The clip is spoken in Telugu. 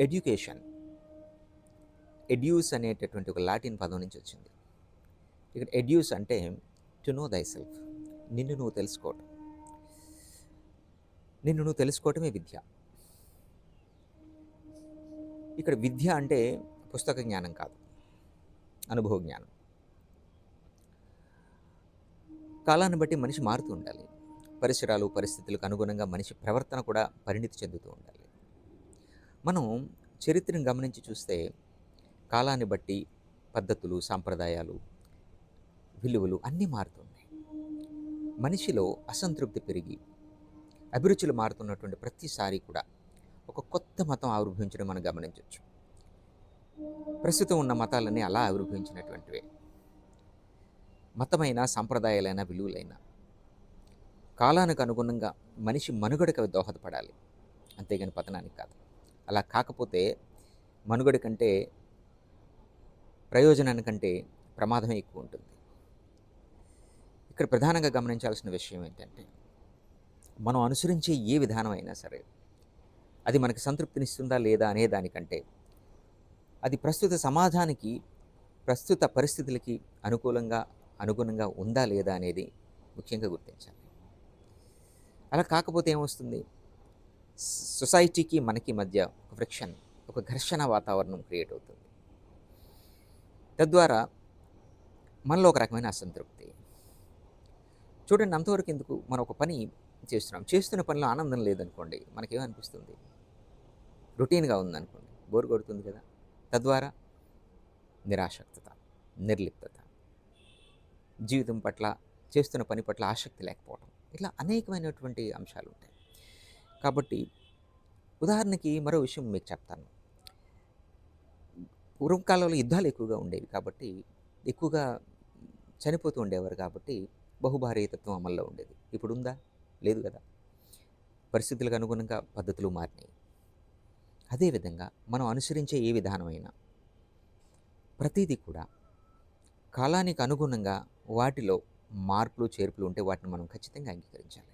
ఎడ్యుకేషన్, ఎడ్యూస్ అనేటటువంటి ఒక లాటిన్ పదం నుంచి వచ్చింది. ఇక్కడ ఎడ్యూస్ అంటే టు నో దై సెల్ఫ్, నిన్ను నువ్వు తెలుసుకోవటం. నిన్ను నువ్వు తెలుసుకోవటమే విద్య. ఇక్కడ విద్య అంటే పుస్తక జ్ఞానం కాదు, అనుభవ జ్ఞానం. కాలాన్ని బట్టి మనిషి మారుతూ ఉండాలి. పరిసరాలు, పరిస్థితులకు అనుగుణంగా మనిషి ప్రవర్తన కూడా పరిణితి చెందుతూ ఉండాలి. మనం చరిత్రను గమనించి చూస్తే కాలాన్ని బట్టి పద్ధతులు, సాంప్రదాయాలు, విలువలు అన్నీ మారుతున్నాయి. మనిషిలో అసంతృప్తి పెరిగి అభిరుచులు మారుతున్నటువంటి ప్రతిసారి కూడా ఒక కొత్త మతం ఆవిర్భవించడం మనం గమనించవచ్చు. ప్రస్తుతం ఉన్న మతాలన్నీ అలా ఆవిర్భవించినటువంటివే. మతమైన, సాంప్రదాయాలైన, విలువలైన కాలానికి అనుగుణంగా మనిషి మనుగడకు దోహదపడాలి, అంతేగాని పతనానికి కాదు. అలా కాకపోతే మనుగడ కంటే, ప్రయోజనానికంటే ప్రమాదమే ఎక్కువ ఉంటుంది. ఇక్కడ ప్రధానంగా గమనించాల్సిన విషయం ఏంటంటే, మనం అనుసరించే ఏ విధానం అయినా సరే అది మనకి సంతృప్తినిస్తుందా లేదా అనే దానికంటే అది ప్రస్తుత సమాజానికి, ప్రస్తుత పరిస్థితులకి అనుగుణంగా ఉందా లేదా అనేది ముఖ్యంగా గుర్తించాలి. అలా కాకపోతే ఏమొస్తుంది, సొసైటీకి మనకి మధ్య ఒక ఫ్రిక్షన్, ఒక ఘర్షణ వాతావరణం క్రియేట్ అవుతుంది. తద్వారా మనలో ఒక రకమైన అసంతృప్తి. చూడండి, అంతవరకు ఎందుకు, మనం ఒక పని చేస్తున్నాం, చేస్తున్న పనిలో ఆనందం లేదనుకోండి, మనకేమనిపిస్తుంది, రొటీన్గా ఉందనుకోండి, బోర్ కొడుతుంది కదా. తద్వారా నిరాసక్తత, నిర్లిప్తత, జీవితం పట్ల, చేస్తున్న పని పట్ల ఆసక్తి లేకపోవడం, ఇట్లా అనేకమైనటువంటి అంశాలు ఉంటాయి. కాబట్టి ఉదాహరణకి మరో విషయం మీకు చెప్తాను. పూర్వం కాలంలో యుద్ధాలు ఎక్కువగా ఉండేవి కాబట్టి, ఎక్కువగా చనిపోతూ ఉండేవారు కాబట్టి బహుభార్యతత్వం అమల్లో ఉండేది. ఇప్పుడు ఉందా? లేదు కదా. పరిస్థితులకు అనుగుణంగా పద్ధతులు మారినాయి. అదేవిధంగా మనం అనుసరించే ఏ విధానమైనా ప్రతిదీ కూడా కాలానికి అనుగుణంగా వాటిలో మార్పులు, చేర్పులు ఉంటే వాటిని మనం ఖచ్చితంగా అంగీకరించాలి.